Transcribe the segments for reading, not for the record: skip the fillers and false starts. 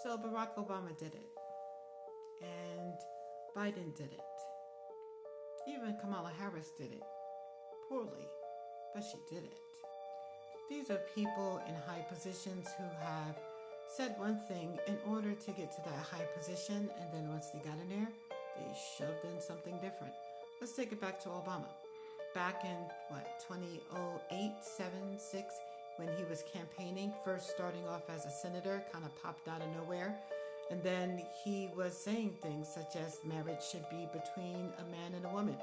So Barack Obama did it, and Biden did it. Even Kamala Harris did it. Poorly, but she did it. These are people in high positions who have said one thing in order to get to that high position, and then once they got in there, they shoved in something different. Let's take it back to Obama. Back in, 2008, 7, 6, when he was campaigning, first starting off as a senator, kind of popped out of nowhere. And then he was saying things such as marriage should be between a man and a woman.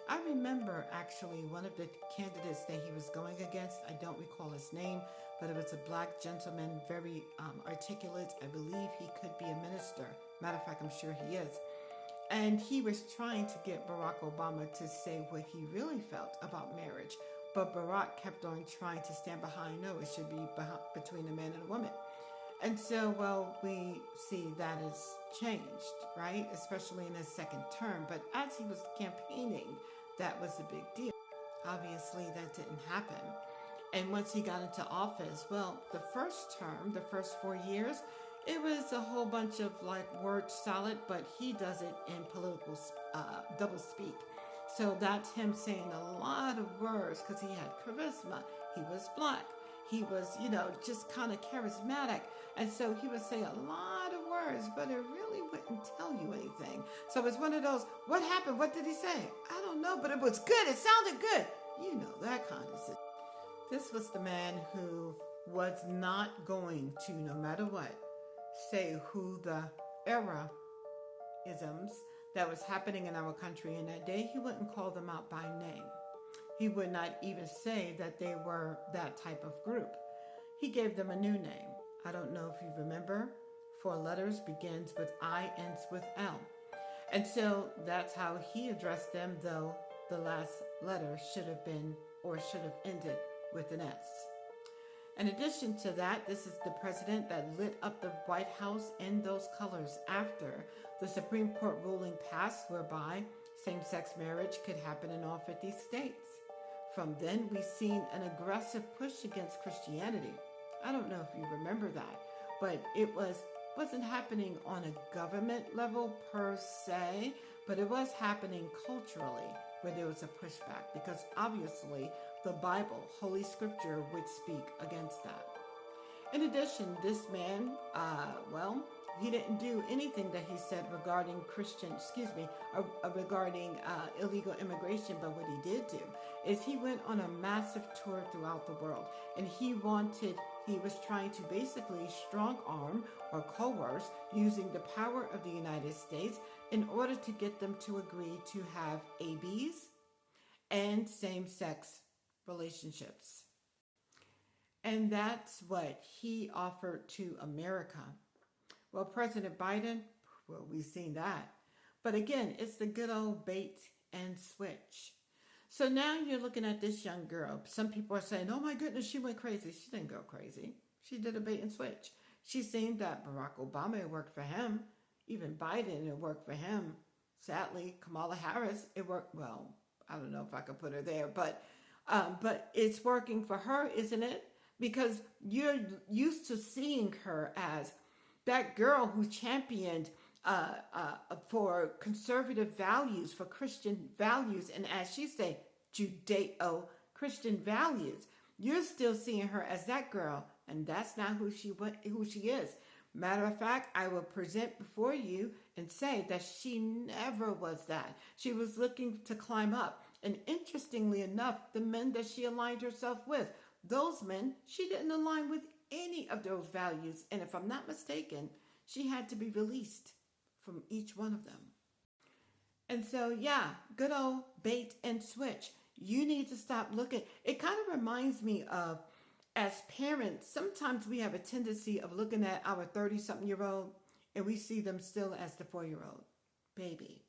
I remember actually one of the candidates that he was going against. I don't recall his name, but it was a black gentleman, very articulate. I believe he could be a minister. Matter of fact, I'm sure he is. And he was trying to get Barack Obama to say what he really felt about marriage. But Barack kept on trying to stand behind, no, it should be between a man and a woman. And so, well, we see that has changed, right? Especially in his second term. But as he was campaigning, that was a big deal. Obviously, that didn't happen. And once he got into office, well, the first term, the first 4 years, it was a whole bunch of word salad, but he does it in political double speak. So that's him saying a lot of words because he had charisma. He was black. He was, just kind of charismatic. And so he would say a lot of words, but it really wouldn't tell you anything. So it's one of those, what happened? What did he say? I don't know, but it was good. It sounded good. That kind of situation. This was the man who was not going to, no matter what, say who the isms that was happening in our country in that day. He wouldn't call them out by name. He would not even say that they were that type of group. He gave them a new name. I don't know if you remember. 4 letters, begins with I, ends with L. And so that's how he addressed them, though the last letter should have been or should have ended with an S. In addition to that, this is the president that lit up the White House in those colors after the Supreme Court ruling passed whereby same-sex marriage could happen in all 50 states. From then, we've seen an aggressive push against Christianity. I don't know if you remember that, but it wasn't happening on a government level per se, but it was happening culturally where there was a pushback because obviously the Bible, Holy Scripture, would speak against that. In addition, this man, he didn't do anything that he said regarding regarding illegal immigration, but what he did do is he went on a massive tour throughout the world, and he was trying to basically strong arm or coerce using the power of the United States in order to get them to agree to have ABs and same-sex relationships. And that's what he offered to America. Well, President Biden, we've seen that. But again, it's the good old bait and switch. So now you're looking at this young girl. Some people are saying, oh my goodness, she went crazy. She didn't go crazy. She did a bait and switch. She seen that Barack Obama, it worked for him. Even Biden, it worked for him. Sadly, Kamala Harris, it worked. Well, I don't know if I could put her there, but it's working for her, isn't it? Because you're used to seeing her as that girl who championed for conservative values, for Christian values, and as she say, Judeo-Christian values. You're still seeing her as that girl, and that's not who she is. Matter of fact, I will present before you and say that she never was that. She was looking to climb up. And interestingly enough, the men that she aligned herself with, those men, she didn't align with any of those values. And if I'm not mistaken, she had to be released from each one of them. And so, good old bait and switch. You need to stop looking. It kind of reminds me of, as parents, sometimes we have a tendency of looking at our 30-something-year-old and we see them still as the 4-year-old baby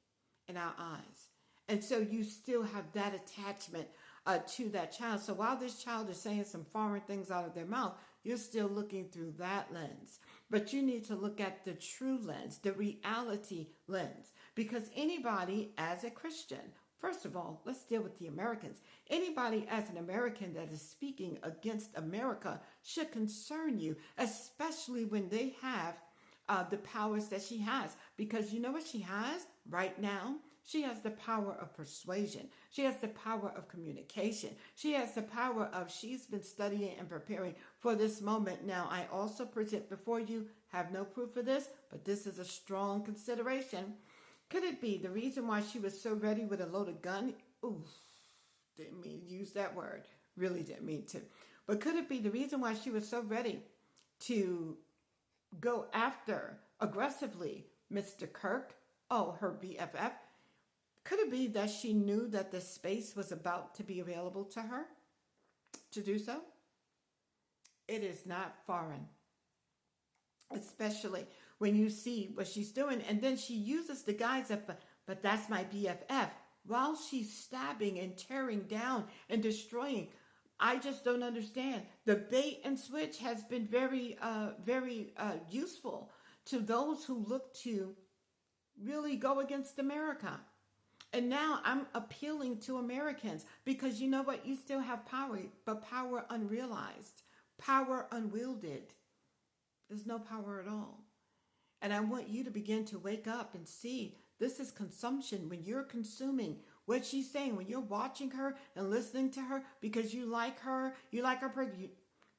in our eyes. And so you still have that attachment to that child. So while this child is saying some foreign things out of their mouth, you're still looking through that lens. But you need to look at the true lens, the reality lens. Because anybody as a Christian, first of all, let's deal with the Americans. Anybody as an American that is speaking against America should concern you, especially when they have the powers that she has. Because you know what she has right now? She has the power of persuasion. She has the power of communication. She has the power of, she's been studying and preparing for this moment. Now, I also present before you, have no proof of this, but this is a strong consideration. Could it be the reason why she was so ready with a loaded gun? Ooh, didn't mean to use that word. Really didn't mean to. But could it be the reason why she was so ready to go after aggressively Mr. Kirk? Oh, her BFF. Could it be that she knew that the space was about to be available to her to do so? It is not foreign, especially when you see what she's doing. And then she uses the guise of, but that's my BFF, while she's stabbing and tearing down and destroying. I just don't understand. The bait and switch has been very useful to those who look to really go against America. And now I'm appealing to Americans because you know what? You still have power, but power unrealized, power unwielded. There's no power at all. And I want you to begin to wake up and see this is consumption. When you're consuming what she's saying, when you're watching her and listening to her because you like her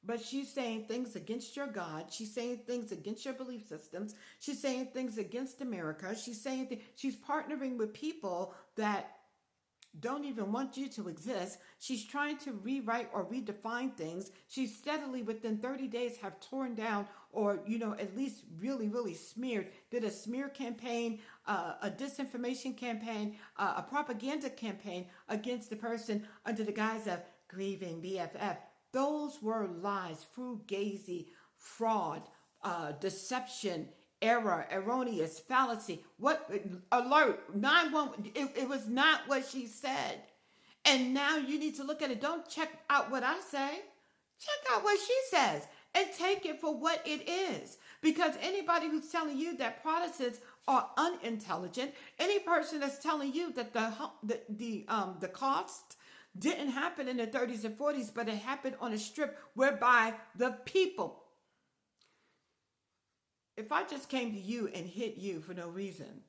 but she's saying things against your God. She's saying things against your belief systems. She's saying things against America. She's partnering with people that don't even want you to exist. She's trying to rewrite or redefine things. She's steadily within 30 days have torn down or, at least really smeared, did a smear campaign, a disinformation campaign, a propaganda campaign against the person under the guise of grieving BFF. Those were lies, fugazi, fraud, deception, error, erroneous, fallacy. What alert? 911. It was not what she said. And now you need to look at it. Don't check out what I say. Check out what she says and take it for what it is. Because anybody who's telling you that Protestants are unintelligent, any person that's telling you that the cost didn't happen in the 30s and 40s, but it happened on a strip whereby the people. If I just came to you and hit you for no reason,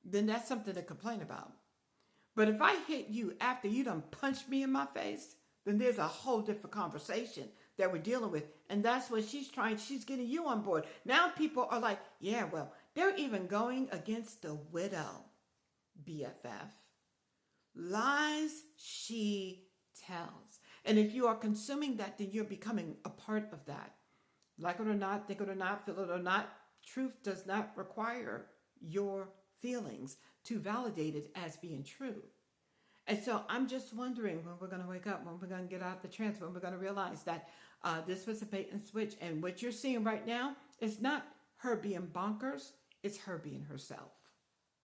then that's something to complain about. But if I hit you after you done punched me in my face, then there's a whole different conversation that we're dealing with. And that's what she's getting you on board. Now people are like, yeah, well, they're even going against the widow BFF. Lies she tells. And if you are consuming that, then you're becoming a part of that. Like it or not, think it or not, feel it or not, truth does not require your feelings to validate it as being true. And so I'm just wondering when we're going to wake up, when we're going to get out of the trance, when we're going to realize that this was a bait and switch. And what you're seeing right now is not her being bonkers, it's her being herself.